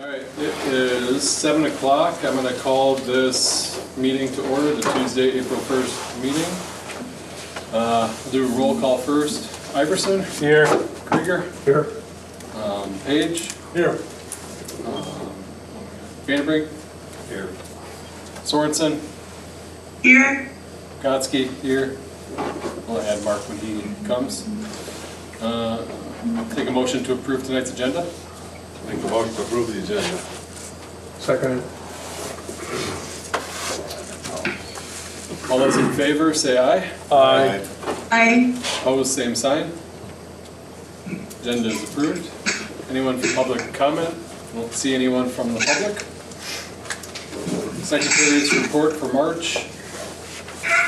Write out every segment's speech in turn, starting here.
All right, it is 7 o'clock. I'm going to call this meeting to order, the Tuesday, April 1st meeting. We'll do a roll call first. Iverson? Here. Krieger? Here. Page? Here. Vandenbrink? Here. Sorensen? Here. Gotsky? Here. We'll add Mark when he comes. Take a motion to approve tonight's agenda. Make a motion to approve the agenda. Second. All those in favor, say aye. Aye. Aye. Opposed, same sign. Agenda is approved. Anyone for public comment? Don't see anyone from the public. Secretary's report for March.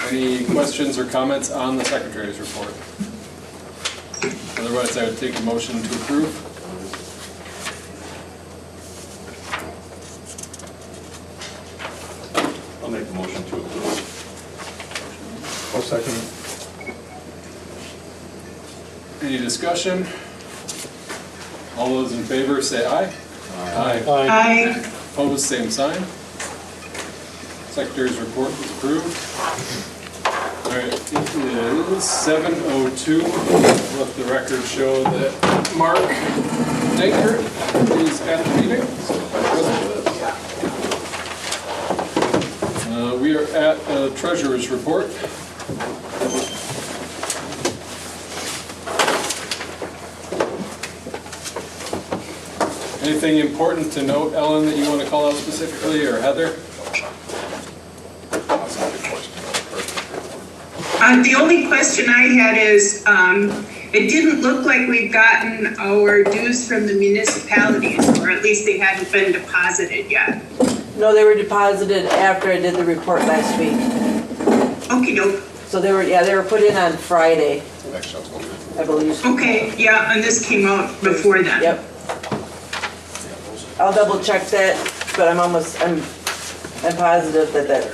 Any questions or comments on the Secretary's report? Otherwise, I would take a motion to approve. I'll make the motion to approve. I'll second. Any discussion? All those in favor say aye. Aye. Aye. Opposed, same sign. Secretary's report is approved. All right, it is 7:02. Let the record show that Mark Dankert is at the meeting. We are at Treasurer's report. Anything important to note, Ellen, that you want to call out specifically, or Heather? The only question I had is, it didn't look like we've gotten our dues from the municipalities, or at least they hadn't been deposited yet. No, they were deposited after I did the report last week. Okey doke. So they were put in on Friday, I believe. Okay, yeah, and this came out before then. Yep. I'll double check that, but I'm positive that.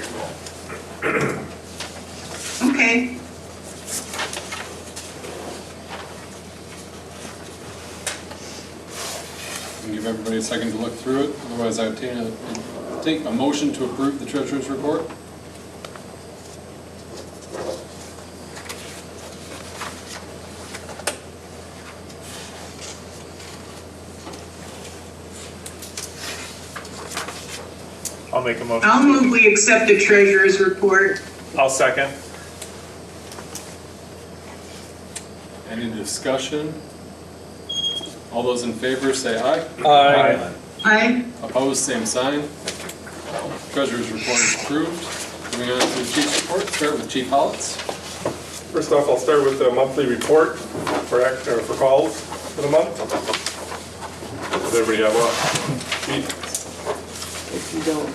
Okay. Can give everybody a second to look through it. Otherwise, I would take a motion to approve the Treasurer's report. I'll make a motion. I'll move we accept the treasurer's report. I'll second. Any discussion? All those in favor say aye. Aye. Aye. Opposed, same sign. Treasurer's report is approved. Moving on to the Chief's report. Start with Chief Hollitz. First off, I'll start with the monthly report for calls for the month. Does everybody have one? Chief? If you don't.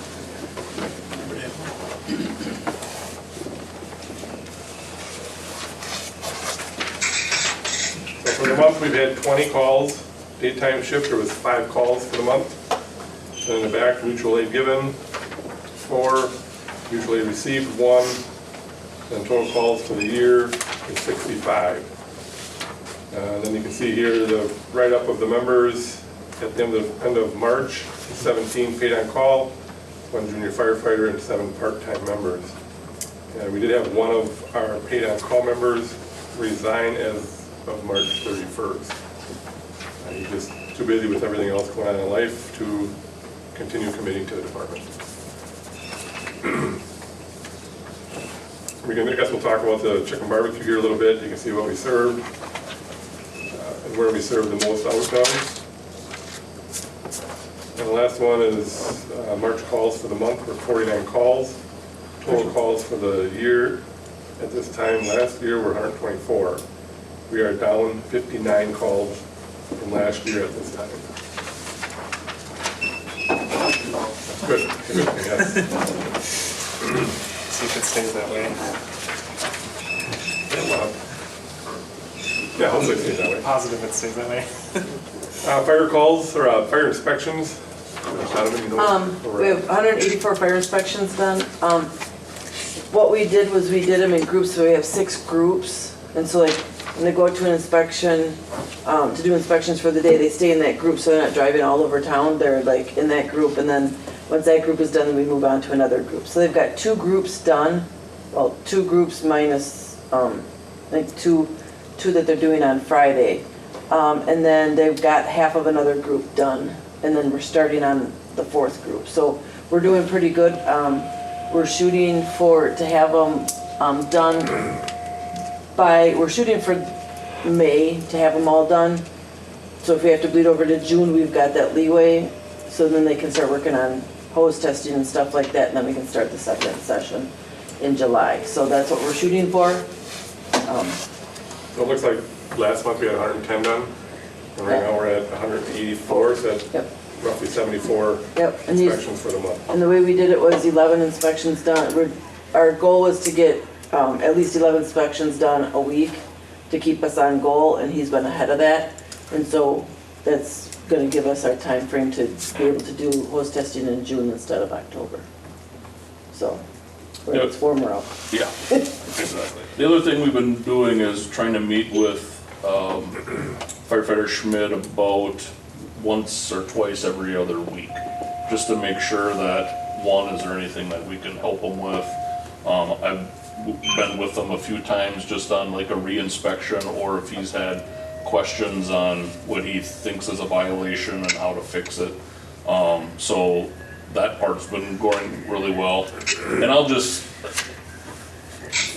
So for the month, we've had 20 calls. Daytime shift, there was 5 calls for the month. And in the back, mutual aid given, 4. Mutual aid received, 1. And total calls for the year is 65. Then you can see here the write-up of the members at the end of March, 17 paid on call, 1 junior firefighter, and 7 part-time members. And we did have one of our paid on call members resign as of March 31st. He's just too busy with everything else going on in life to continue committing to the department. I guess we'll talk about the chicken barbecue here a little bit. You can see what we served and where we served the most outcomes. And the last one is March calls for the month were 49 calls. Total calls for the year at this time last year were 124. We are down 59 calls from last year at this time. That's good. Good thing, yes. See if it stays that way. Yeah, hopefully it stays that way. Positive it stays that way. Fire calls or fire inspections. Donovan, you know where We we're have at? 184 fire inspections done. What we did was we did them in groups, so we have 6 groups. And so like when they go to an inspection, to do inspections for the day, they stay in that group, so they're not driving all over town, they're like in that group, and then once that group is done, then we move on to another group. So they've got 2 groups done, well, 2 groups minus, I think two that they're doing on Friday. And then they've got half of another group done, and then we're starting on the 4th group. So we're doing pretty good. We're shooting to have them done we're shooting for May to have them all done. So if we have to bleed over to June, we've got that leeway. So then they can start working on hose testing and stuff like that, and then we can start the second session in July. So that's what we're shooting for. It looks like last month we had 110 done, and right now we're at 184, so that's Yep. roughly 74 Yep. And inspections for the month. And the way we did it was 11 inspections done. Our goal was to get at least 11 inspections done a week to keep us on goal, and he's been ahead of that. And so that's gonna give us our time frame to be able to do hose testing in June instead of October. So, it's warmer out. Yeah, exactly. The other thing we've been doing is trying to meet with firefighter Schmidt about once or twice every other week, just to make sure that, one, is there anything that we can help them with? I've been with him a few times just on like a re-inspection, or if he's had questions on what he thinks is a violation and how to fix it. So that part's been going really well. And I'll just,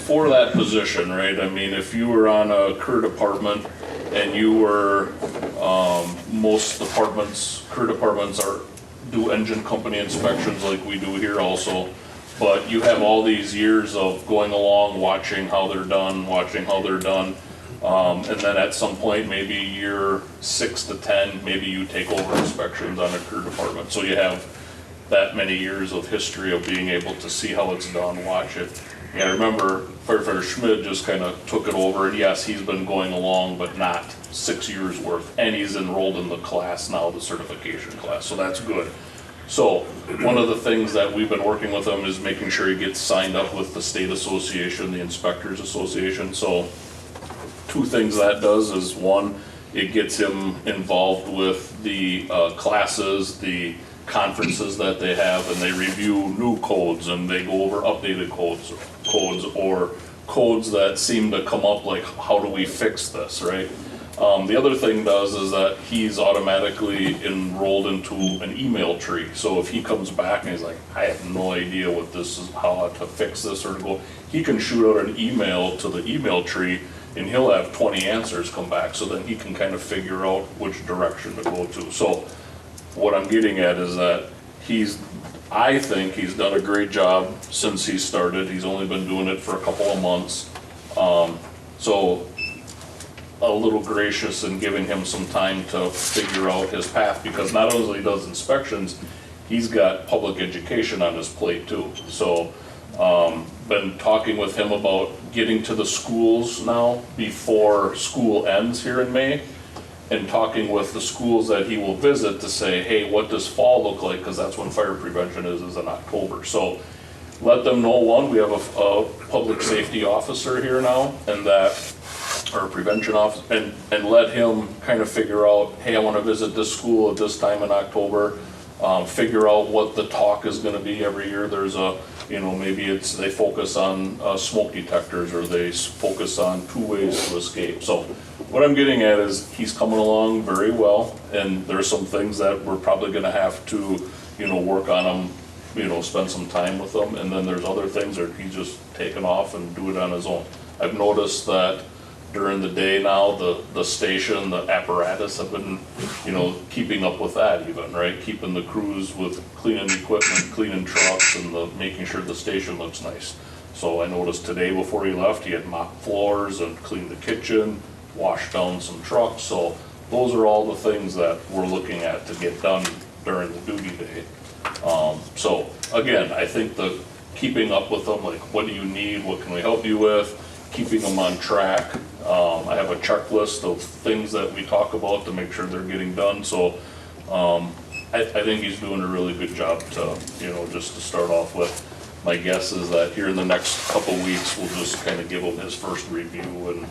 for that position, right, I mean, if you were on a career department and you were, most departments, career departments do engine company inspections like we do here also. But you have all these years of going along, watching how they're done, and then at some point, maybe year 6 to 10, maybe you take over inspections on a career department. So you have that many years of history of being able to see how it's done, watch it. And I remember firefighter Schmidt just kind of took it over, and yes, he's been going along, but not 6 years worth. And he's enrolled in the class now, the certification class, so that's good. So one of the things that we've been working with him is making sure he gets signed up with the state association, the inspectors association. So 2 things that does is, one, it gets him involved with the classes, the conferences that they have, and they review new codes and they go over updated codes or codes that seem to come up, like how do we fix this, right? The other thing does is that he's automatically enrolled into an email tree. So if he comes back and he's like, I have no idea what this is, how to fix this or to go, he can shoot out an email to the email tree and he'll have 20 answers come back. So then he can kind of figure out which direction to go to. So what I'm getting at is that I think he's done a great job since he started. He's only been doing it for a couple of months. So a little gracious in giving him some time to figure out his path, because not only does inspections, he's got public education on his plate too. So been talking with him about getting to the schools now before school ends here in May, and talking with the schools that he will visit to say, hey, what does fall look like? Because that's when fire prevention is in October. So let them know, one, we have a public safety officer here now, and that, or prevention officer, and let him kind of figure out, hey, I want to visit this school at this time in October, figure out what the talk is going to be every year. There's a, maybe they focus on smoke detectors, or they focus on 2 ways to escape. So what I'm getting at is he's coming along very well, and there's some things that we're probably going to have to, work on them, spend some time with them, and then there's other things that he's just taken off and do it on his own. I've noticed that during the day now, the station, the apparatus have been, keeping up with that even, right? Keeping the crews with cleaning equipment, cleaning trucks, and making sure the station looks nice. So I noticed today before he left, he had mopped floors and cleaned the kitchen, washed down some trucks. So those are all the things that we're looking at to get done during the duty day. So again, I think the keeping up with them, like what do you need, what can we help you with, keeping them on track. I have a checklist of things that we talk about to make sure they're getting done. So I think he's doing a really good job to, just to start off with. My guess is that here in the next couple weeks, we'll just kind of give him his first review and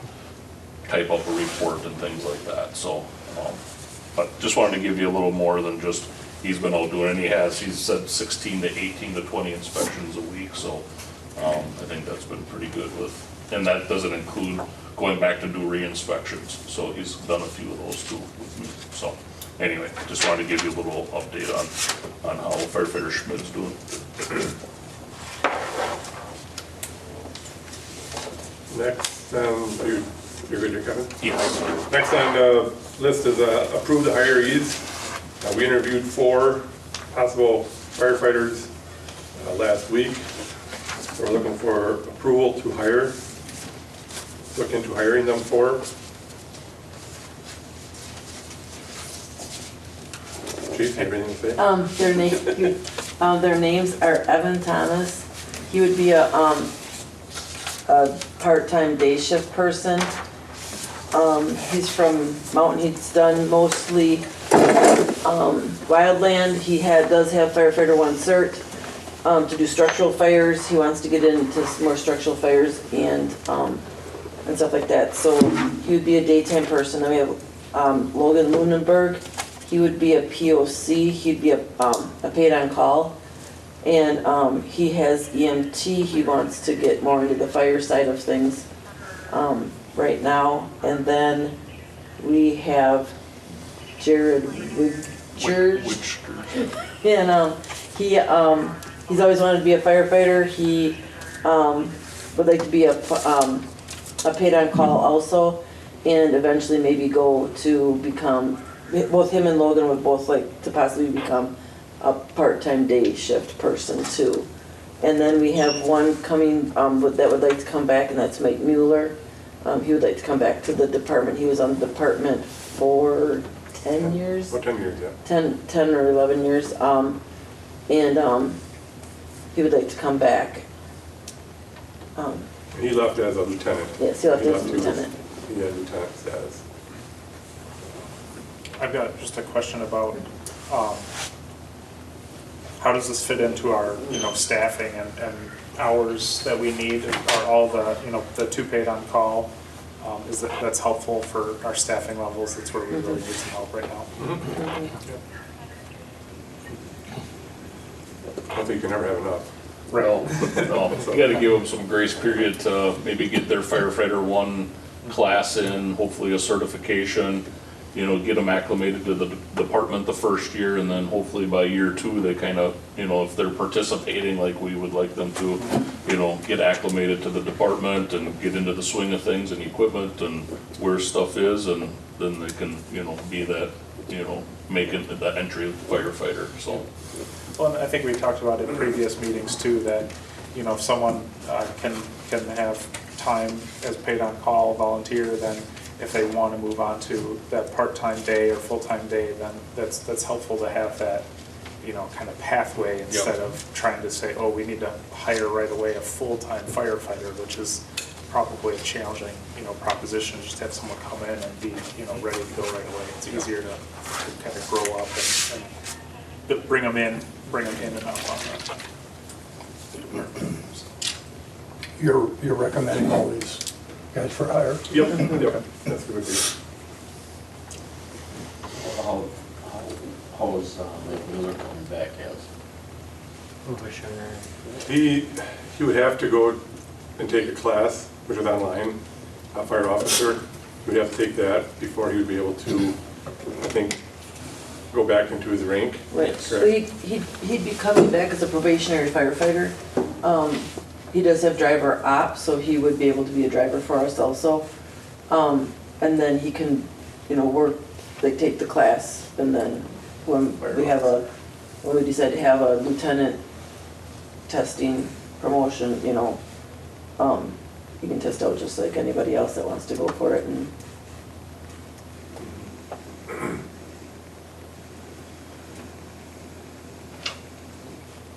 type up a report and things like that, so. But just wanted to give you a little more than just, he's been out doing, and he's said 16 to 18 to 20 inspections a week, so I think that's been pretty good with, and that doesn't include going back to do re-inspections, so he's done a few of those too with me, so. Anyway, just wanted to give you a little update on how firefighter Schmidt's doing. Next, you're good, Kevin? Yes. Next on the list is approve the hirees. We interviewed 4 possible firefighters last week. So we're looking for approval to hire, look into hiring them 4. Chief, you have anything to say? Their names are Evan Thomas. He would be a part-time day shift person. He's from Mountain. He's done mostly wildland. He does have firefighter 1 cert to do structural fires. He wants to get into some more structural fires and stuff like that. So he would be a daytime person. Then we have Logan Lunenberg. He would be a POC. He'd be a paid on call. And he has EMT. He wants to get more into the fire side of things right now. And then we have Jared Wigchurch. And he's always wanted to be a firefighter. He would like to be a paid on call also, and eventually maybe go to become, both him and Logan would both like to possibly become a part-time day shift person too. And then we have one coming that would like to come back, and that's Mike Mueller. He would like to come back to the department. He was on the department for 10 years. What 10 years, yeah? 10 or 11 years. He would like to come back. He left as a lieutenant. Yes, he left as a lieutenant. He had lieutenant status. I've got just a question about how does this fit into our, staffing and hours that we need? Are all the, the 2 paid on call, that's helpful for our staffing levels? That's where we really need some help right now. I don't think you can ever have enough. Well, no, you gotta give them some grace period to maybe get their firefighter 1 class in, hopefully a certification, get them acclimated to the department the first year, and then hopefully by year 2, they kind of, if they're participating like we would like them to, get acclimated to the department and get into the swing of things and equipment and where stuff is, and then they can, be that, making the entry firefighter, so. Well, and I think we talked about in previous meetings too, that, if someone can have time as paid on call volunteer, then if they want to move on to that part-time day or full-time day, then that's helpful to have that, kind of pathway instead of trying to say, oh, we need to hire right away a full-time firefighter, which is probably a challenging, proposition. Just have someone come in and be, ready to go right away. It's easier to kind of grow up and bring them in and out on that. You're recommending all these guys for hire? Yep, that's good with How is Mike Miller coming back as? He would have to go and take a class, which is online, a fire officer. He would have to take that before he would be able to, I think, go back into his rank. Right, so he'd be coming back as a probationary firefighter. He does have driver op, so he would be able to be a driver for us also. And then he can, work, take the class, and then when we decide to have a lieutenant testing promotion, he can test out just like anybody else that wants to go for it. And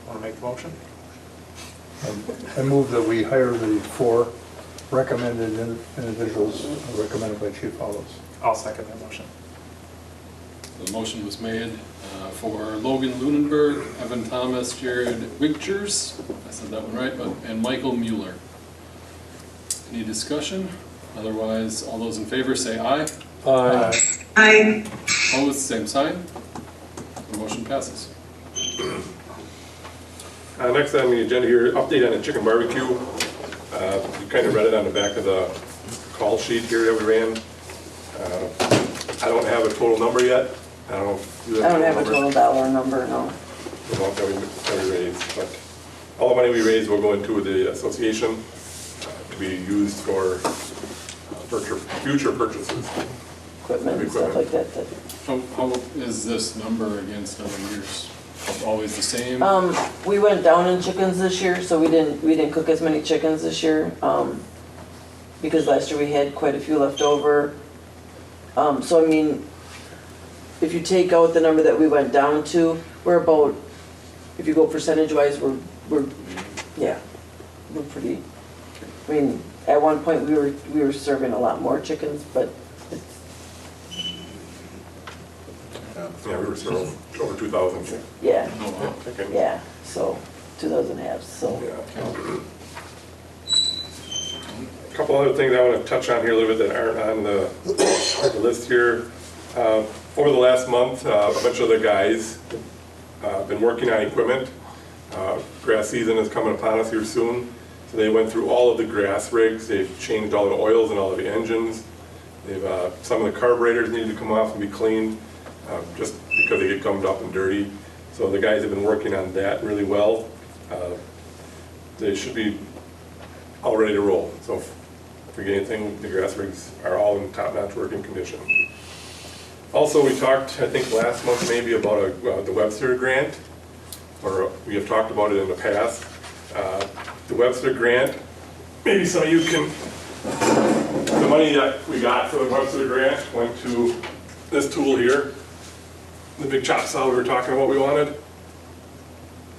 Want to make the motion? I move that we hire the 4 recommended individuals recommended by Chief Hollis. I'll second that motion. The motion was made for Logan Lunenberg, Evan Thomas, Jared Wigchurch, I said that one right, and Michael Mueller. Any discussion? Otherwise, all those in favor say aye. I, Opposed, same sign. The motion passes. Next on the agenda here, update on the chicken barbecue. You kind of read it on the back of the call sheet here that we ran. I don't have a total number yet. I don't know if you I don't have a number. total dollar number, no. The amount that we raised, but all the money we raised will go into the association to be used for future purchases. Equipment and stuff like that. How is this number against other years? Always the same? We went down in chickens this year, so we didn't cook as many chickens this year, because last year we had quite a few left over. So I mean, if you take out the number that we went down to, we're about, if you go percentage wise, we're pretty, I mean, at one point we were serving a lot more chickens, but Yeah, we were still over 2,000. yeah, chickens. yeah, so 2,000 halves, so. Yeah. A couple other things I want to touch on here a little bit that aren't on the list here. Over the last month, a bunch of the guys been working on equipment. Grass season is coming upon us here soon. So they went through all of the grass rigs. They've changed all the oils and all of the engines. Some of the carburetors need to come off and be cleaned just because they get gummed up and dirty. So the guys have been working on that really well. They should be all ready to roll. So if we get anything, the grass rigs are all in top-notch working condition. Also, we talked, I think last month maybe, about the Webster grant, or we have talked about it in the past. The Webster grant, maybe some of you can, the money that we got for the Webster grant went to this tool here, the big chop saw we were talking about we wanted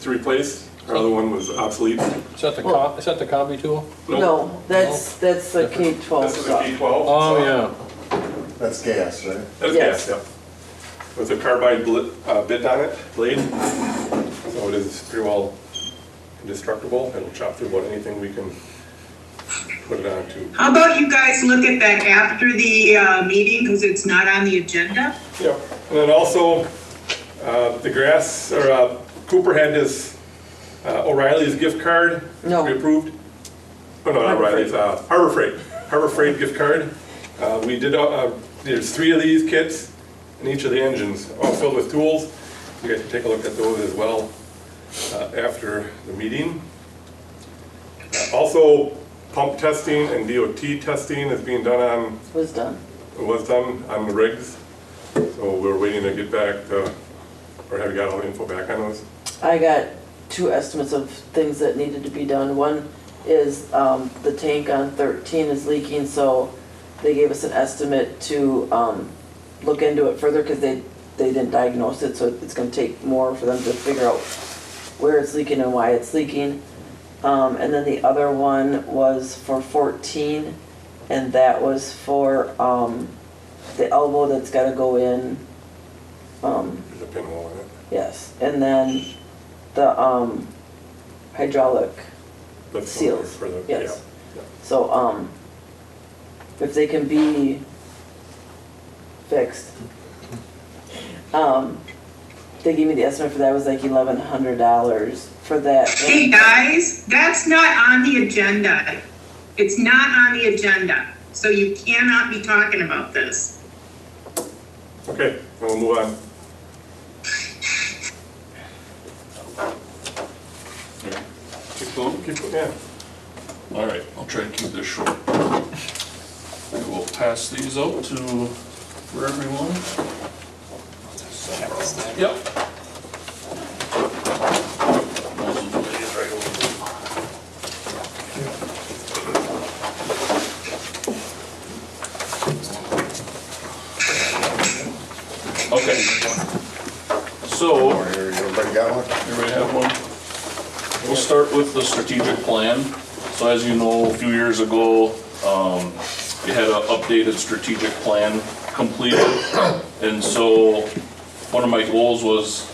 to replace. Our other one was obsolete. Is that the Cobby tool? No, that's the K-12 This is a stuff. K-12. Oh, saw. yeah. That's gas, right? That's Yes. gas, yeah. With a carbide bit on it, blade. So it is pretty well indestructible. It'll chop through about anything we can put it on to. how about you guys look at that after the meeting, because it's not on the agenda? Yeah, and then also, the grass, or Cooper had this O'Reilly's gift card. No. We approved. Oh, no, not Harbor O'Reilly's, Harbor Freight gift card. We did, there's 3 of these kits in each of the engines, all filled with tools. You guys can take a look at those as well after the meeting. Also, pump testing and DOT testing is being done on, Was done. it was done on the rigs. So we're waiting to get back to, or have you got all the info back on those? I got 2 estimates of things that needed to be done. One is the tank on 13 is leaking, so they gave us an estimate to look into it further because they didn't diagnose it, so it's going to take more for them to figure out where it's leaking and why it's leaking. And then the other one was for 14, and that was for the elbow that's got to go in. There's a pinhole in it. Yes, and then the hydraulic That's seals, for the, yes. yeah. So, if they can be fixed. They gave me the estimate for that was like $1,100 for that. Hey, guys, that's not on the agenda. It's not on the agenda, so you cannot be talking about this. Okay, we'll move on. Keep going. Yeah. All right, I'll try to keep this short. I will pass these out for everyone. Yep. Those will lay right over. Okay. So, Everybody got one? everybody have one? We'll start with the strategic plan. So as you know, a few years ago, we had an updated strategic plan completed. And so one of my goals was,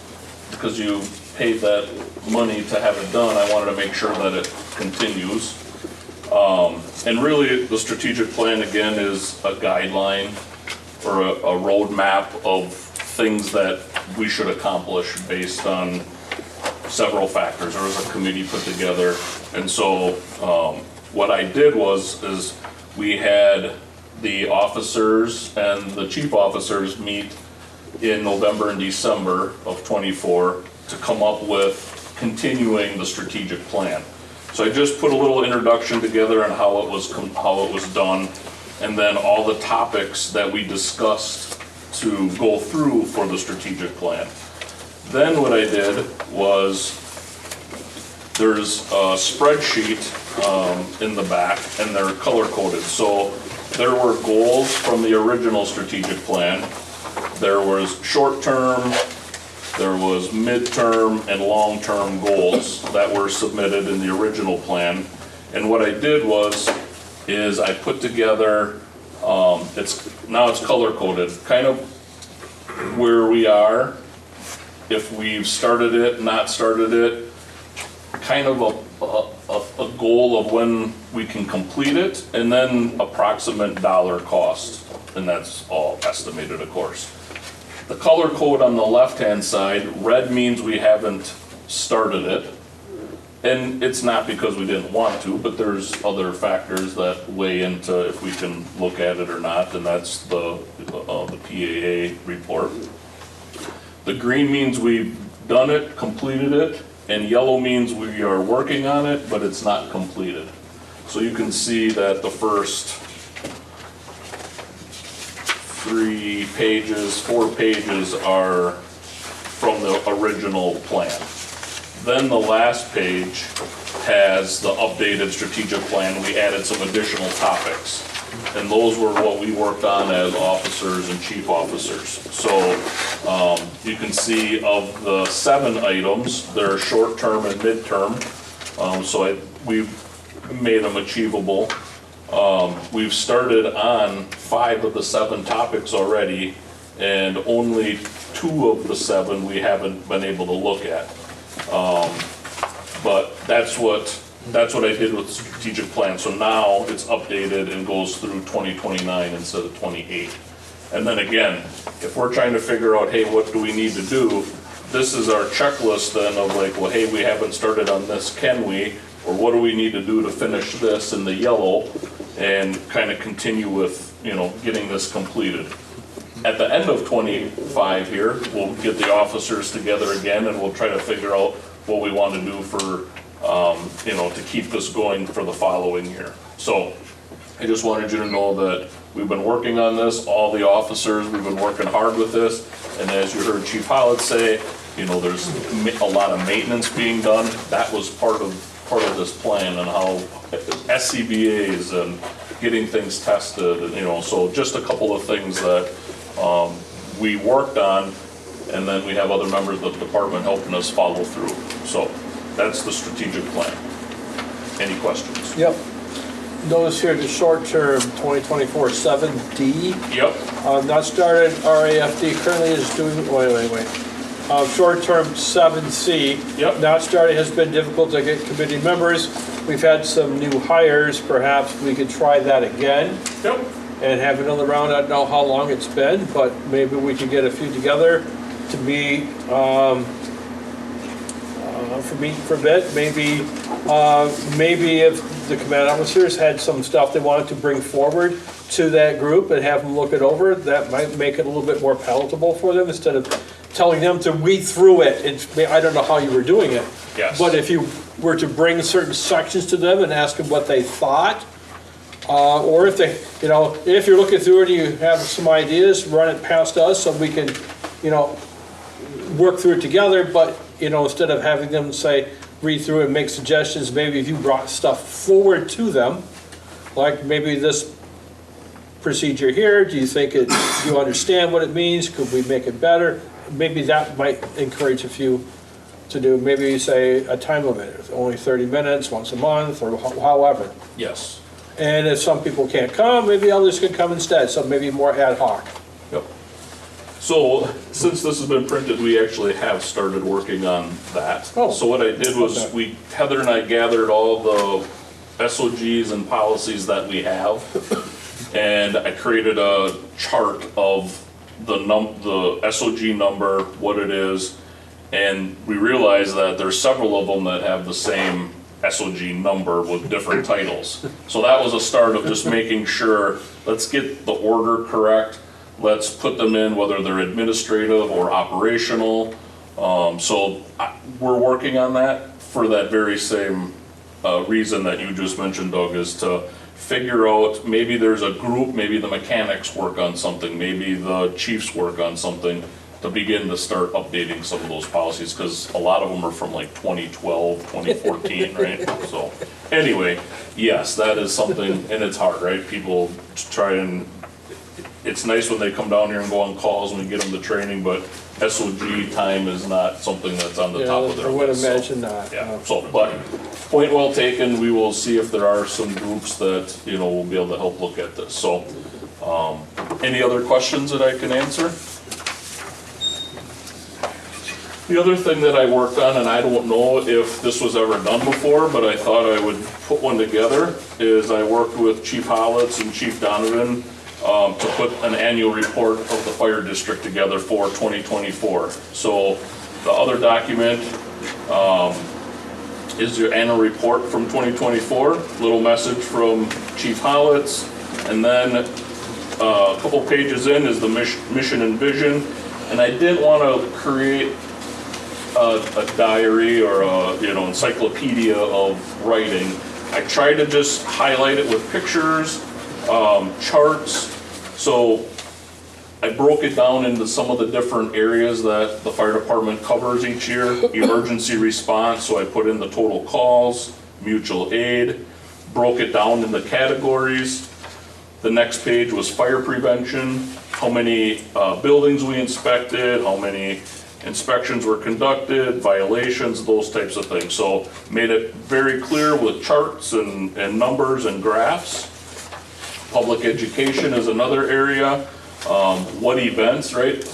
because you paid that money to have it done, I wanted to make sure that it continues. And really, the strategic plan, again, is a guideline or a roadmap of things that we should accomplish based on several factors. There was a committee put together. And so what I did is we had the officers and the chief officers meet in November and December of '24 to come up with continuing the strategic plan. So I just put a little introduction together on how it was done, and then all the topics that we discussed to go through for the strategic plan. Then what I did was, there's a spreadsheet in the back, and they're color-coded. So there were goals from the original strategic plan. There was short-term, there was midterm and long-term goals that were submitted in the original plan. And what I did is I put together, now it's color-coded, kind of where we are, if we've started it, not started it, kind of a goal of when we can complete it, and then approximate dollar cost, and that's all estimated, of course. The color code on the left-hand side, red means we haven't started it. And it's not because we didn't want to, but there's other factors that weigh into if we can look at it or not, and that's the PAA report. The green means we've done it, completed it, and yellow means we are working on it, but it's not completed. So you can see that the first 4 pages are from the original plan. Then the last page has the updated strategic plan. We added some additional topics, and those were what we worked on as officers and chief officers. So you can see of the 7 items, they're short-term and midterm. We've made them achievable. We've started on 5 of the 7 topics already, and only 2 of the 7 we haven't been able to look at. But that's what I did with the strategic plan. So now it's updated and goes through 2029 instead of 28. And then again, if we're trying to figure out, hey, what do we need to do? This is our checklist then of like, well, hey, we haven't started on this, can we? Or what do we need to do to finish this in the yellow, and kind of continue with, getting this completed. At the end of 25 here, we'll get the officers together again, and we'll try to figure out what we want to do for, to keep this going for the following year. So I just wanted you to know that we've been working on this, all the officers, we've been working hard with this, and as you heard Chief Hollett say, there's a lot of maintenance being done. That was part of this plan, and how SCBA's and getting things tested, and, so just a couple of things that we worked on, and then we have other members of the department helping us follow through. So that's the strategic plan. Any questions? Yep. Notice here the short-term 2024 7D. Yep. Not started, RAFD currently is doing, wait. Short-term 7C. Yep. Not started, has been difficult to get committee members. We've had some new hires, perhaps we could try that again. Yep. And have another round. I don't know how long it's been, but maybe we can get a few together to meet for a bit. Maybe if the command officers had some stuff they wanted to bring forward to that group and have them look it over, that might make it a little bit more palatable for them instead of telling them to weed through it. I don't know how you were doing it. Yes. But if you were to bring certain sections to them and ask them what they thought, or if they, if you're looking through it, you have some ideas, run it past us so we can, work through it together. But, instead of having them say, read through it and make suggestions, maybe if you brought stuff forward to them, like maybe this procedure here, do you think do you understand what it means? Could we make it better? Maybe that might encourage a few to do. Maybe you say a time limit, only 30 minutes, once a month, or however. Yes. And if some people can't come, maybe others can come instead, so maybe more ad hoc. Yep. So, since this has been printed, we actually have started working on that. Oh. So what I did was, Okay. Heather and I gathered all the SOGs and policies that we have. And I created a chart of the SOG number, what it is. And we realized that there's several of them that have the same SOG number with different titles. So that was a start of just making sure, let's get the order correct. Let's put them in, whether they're administrative or operational. We're working on that for that very same reason that you just mentioned, Doug, is to figure out, maybe there's a group, maybe the mechanics work on something, maybe the chiefs work on something, to begin to start updating some of those policies, because a lot of them are from like 2012, 2014, right? So, anyway, yes, that is something, and it's hard, right? People try and, it's nice when they come down here and go on calls and we get them to training, but SOG time is not something that's on the top of their I would list. So, imagine not. yeah, so, but, point well taken, we will see if there are some groups that, will be able to help look at this, so. Any other questions that I can answer? The other thing that I worked on, and I don't know if this was ever done before, but I thought I would put one together, is I worked with Chief Hollitz and Chief Donovan to put an annual report of the fire district together for 2024. So the other document is your annual report from 2024, little message from Chief Hollitz, and then a couple pages in is the mission and vision. And I didn't want to create a diary or a encyclopedia of writing. I tried to just highlight it with pictures, charts. So I broke it down into some of the different areas that the fire department covers each year. Emergency response, so I put in the total calls, mutual aid, broke it down into categories. The next page was fire prevention, how many buildings we inspected, how many inspections were conducted, violations, those types of things. So made it very clear with charts and numbers and graphs. Public education is another area. What events, right?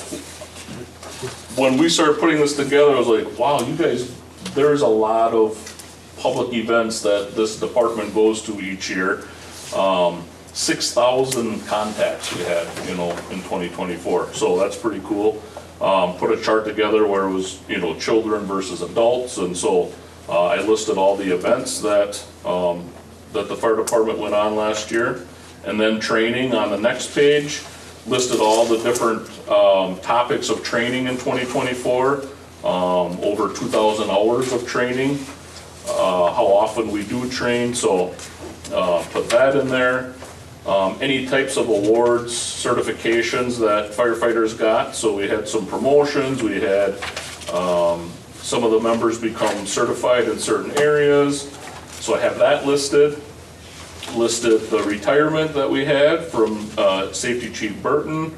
When we started putting this together, I was like, wow, you guys, there's a lot of public events that this department goes to each year. 6,000 contacts we had, in 2024. So that's pretty cool. Put a chart together where it was, children versus adults. And so I listed all the events that the fire department went on last year. And then training on the next page, listed all the different topics of training in 2024, over 2,000 hours of training, how often we do train, so put that in there. Any types of awards, certifications that firefighters got, so we had some promotions, we had some of the members become certified in certain areas, so I have that listed the retirement that we had from Safety Chief Burton,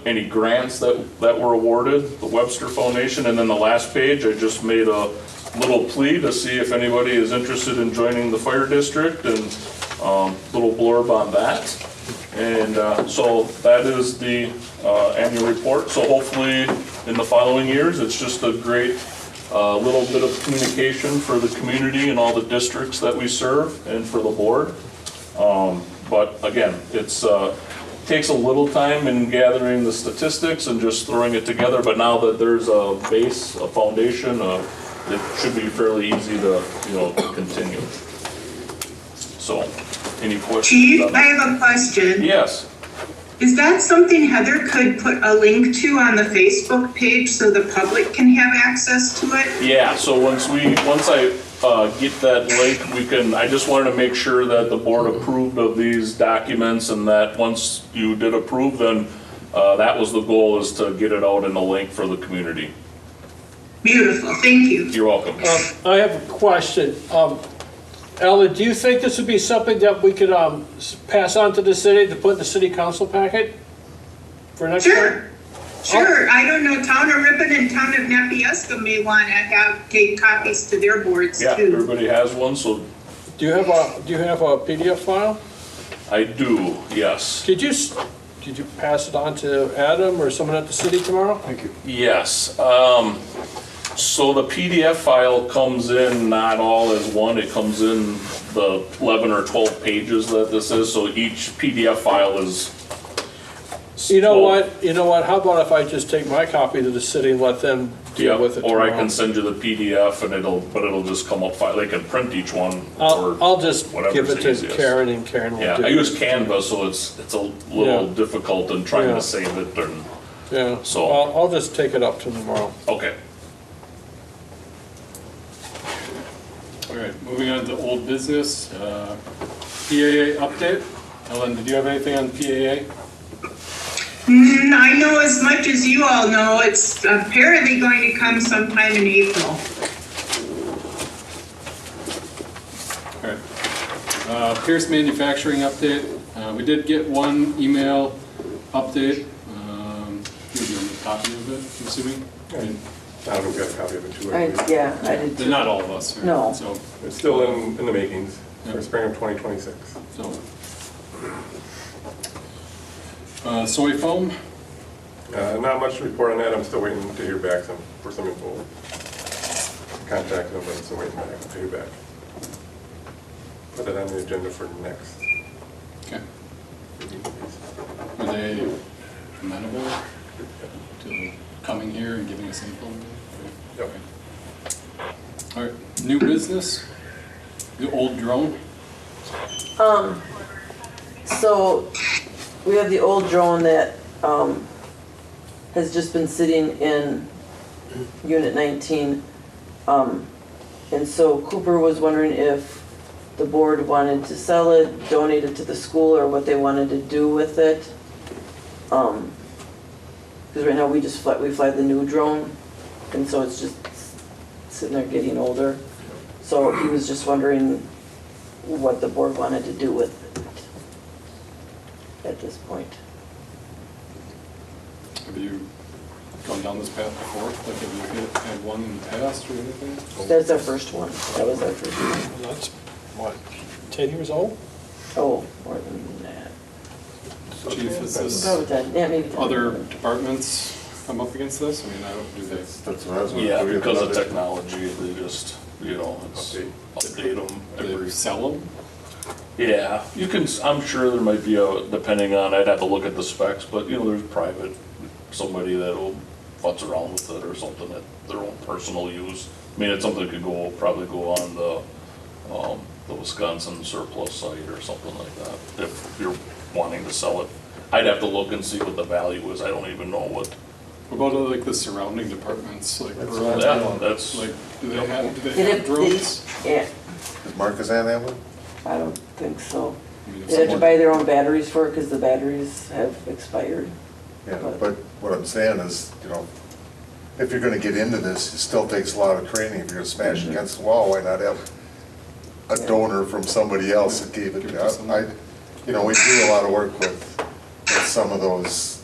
any grants that were awarded, the Webster Foundation, and then the last page, I just made a little plea to see if anybody is interested in joining the fire district, and little blurb on that. And so that is the annual report. So hopefully in the following years, it's just a great little bit of communication for the community and all the districts that we serve and for the board. But again, it's takes a little time in gathering the statistics and just throwing it together. But now that there's a base, a foundation, it should be fairly easy to continue. So, any questions? Chief, I have a question. Yes. Is that something Heather could put a link to on the Facebook page so the public can have access to it? Yeah, so once I get that link, I just wanted to make sure that the board approved of these documents, and that once you did approve, then that was the goal, is to get it out in a link for the community. Beautiful, thank you. You're welcome. I have a question. Ellen, do you think this would be something that we could pass on to the city to put in the city council packet for next time? Sure. I don't know, Town of Ripon and Town of Nebraska may want to take copies to their boards Yeah, too. everybody has one, so Do you have a PDF file? I do, yes. Could you pass it on to Adam or someone at the city tomorrow? Thank you. Yes. So the PDF file comes in not all as one, it comes in the 11 or 12 pages that this is, so each PDF file is. You know what, how about if I just take my copy to the city and let them deal Yeah, with it or I tomorrow? can send you the PDF and it'll just come up file, they can print each one. or I'll just whatever's give it the to easiest. Karen and Karen will do Yeah, it. I use Canva, so it's a little Yeah. difficult in trying Yeah. to save it and, Yeah, So- I'll just take it up to them tomorrow. okay. All right, moving on to old business, PAA update. Ellen, did you have anything on PAA? I know as much as you all know, it's apparently going to come sometime in April. All right. Pierce Manufacturing update. We did get one email update. You have a copy of it, I'm assuming? I don't get a copy of it too. Yeah, I did They're too. not all of us, right? No. So, It's still in the makings Yeah. for spring of 2026. soy foam. Not much to report on that, I'm still waiting to hear back for some info. Contacted them, but I'm still waiting back to hear back. Put it on the agenda for next. Okay. Are they amenable to coming here and giving us info? Yep. All right, new business, the old drone. So, we have the old drone that, has just been sitting in Unit 19. And so Cooper was wondering if the board wanted to sell it, donate it to the school, or what they wanted to do with it. Because right now we fly the new drone, and so it's just sitting there getting older. So he was just wondering what the board wanted to do with it at this point. Have you gone down this path before? Like, have you had one in the past or anything? That's our first one. That was our first one. That's, what, 10 years old? Oh, more than that. Chief, is this, Probably 10, yeah, maybe 10. other departments come up against this? I mean, I don't do they. That's what I was Yeah, wondering. because of technology, they just, it's update them Do every. they sell them? Yeah, you can, I'm sure there might be depending on, I'd have to look at the specs, but there's private, somebody that'll futz around with it or something at their own personal use. I mean, it's something that could probably go on the Wisconsin surplus site or something like that, if you're wanting to sell it. I'd have to look and see what the value is, I don't even know what. What about like the surrounding departments, like Burlington? Yeah, that's, Like, do they have Did it- drones? Yeah, Does Marcus have one? I don't think so. I mean, if They have to someone- buy their own batteries for it because the batteries have expired. Yeah, but what I'm saying is, if you're gonna get into this, it still takes a lot of training. If you're gonna smash against the wall, why not have a donor from somebody else that gave it to you? We do a lot of work with some of those,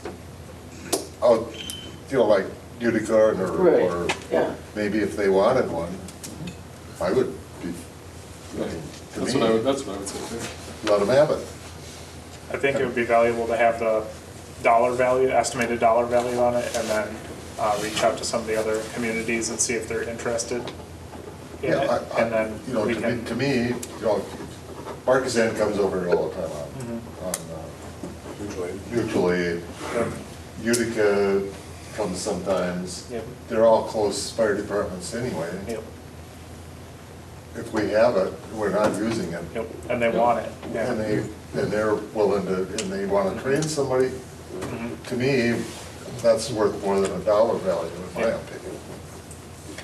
like Utica or Yeah, maybe if they wanted one, I would be, to That's what I me, would, that's what I would say too. let them have it. I think it would be valuable to have the estimated dollar value on it, and then reach out to some of the other communities and see if they're interested in it, Yeah, and then we can. to me, Marcus Ann comes over here all the time on mutual aid. Utica comes sometimes. Yep. They're all close fire departments anyway. Yep, If we have it, we're not using it. yep, and they want it, And yeah. they're willing to, and they want to train somebody, Mhm. to me, that's worth more than a dollar value, in my Yeah. opinion.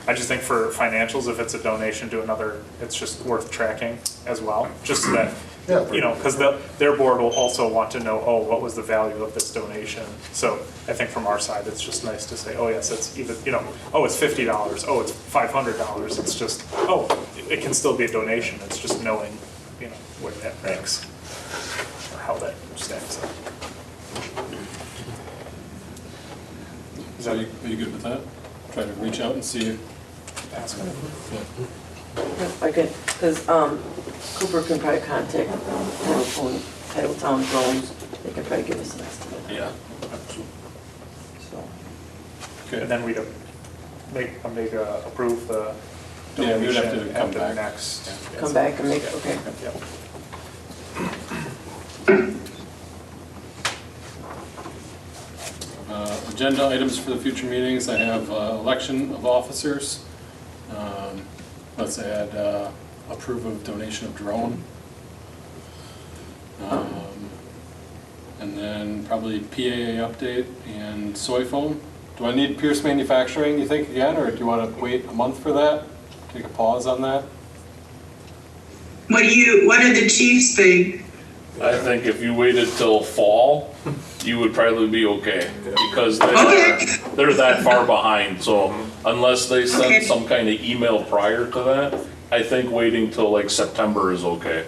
I just think for financials, if it's a donation to another, it's just worth tracking as well, just so that, Yeah. because their board will also want to know, oh, what was the value of this donation? So I think from our side, it's just nice to say, oh, yes, it's even, oh, it's $50, oh, it's $500. It's just, oh, it can still be a donation. It's just knowing, where that ranks or how that stacks up. So are you good with that? Try to reach out and see. Ask them. I could, because Cooper can probably contact Titletown Drones. They can probably give us an estimate. yeah. So, And then we'd approve the Yeah, we would have to donation come at the back. next. Come back and make, okay. Yep. Agenda items for the future meetings, I have election of officers. Let's add approve of donation of drone. And then probably PAA update and soy foam. Do I need Pierce Manufacturing, you think, again, or do you want to wait a month for that? Take a pause on that? What do the chiefs think? I think if you waited till fall, you would probably be okay, because Okay. they're that far behind, so unless they Okay. send some kind of email prior to that, I think waiting till like September is okay.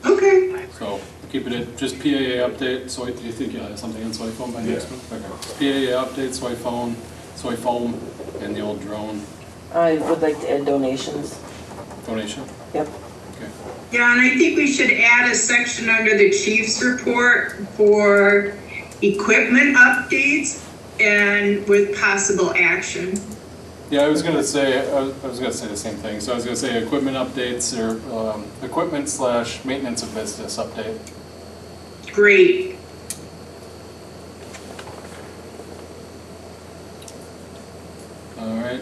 Okay. So keep it at just PAA update, soy, do you think you'll have something on soy foam by next month? Okay. PAA update, soy foam, and the old drone I would like to add donations. donation. Yep. Okay. Yeah, and I think we should add a section under the chief's report for equipment updates and with possible action. Yeah, I was gonna say the same thing. So I was gonna say equipment updates or equipment/maintenance of business update. Great. All right.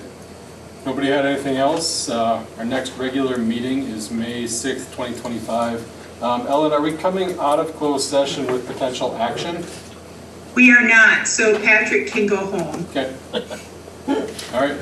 Nobody had anything else? Our next regular meeting is May 6th, 2025. Ellen, are we coming out of closed session with potential action? We are not, so Patrick can go home. Okay. All right.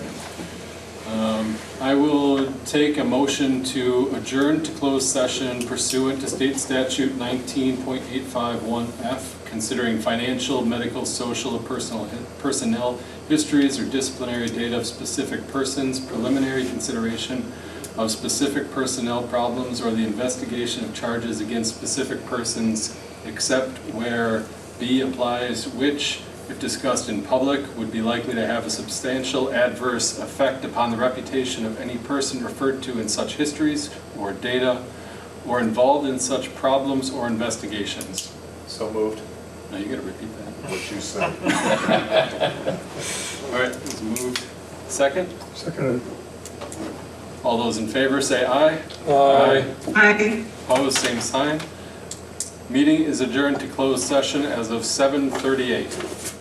I will take a motion to adjourn to closed session pursuant to state statute 19.851F, considering financial, medical, social, or personnel histories or disciplinary data of specific persons, preliminary consideration of specific personnel problems, or the investigation of charges against specific persons, except where B applies, which, if discussed in public, would be likely to have a substantial adverse effect upon the reputation of any person referred to in such histories or data, or involved in such problems or investigations. So moved. Now you gotta repeat that. What you said. All right, it's moved. Second? Seconded. All those in favor say aye. Aye. Aye. Opposed, same sign. Meeting is adjourned to closed session as of 7:38.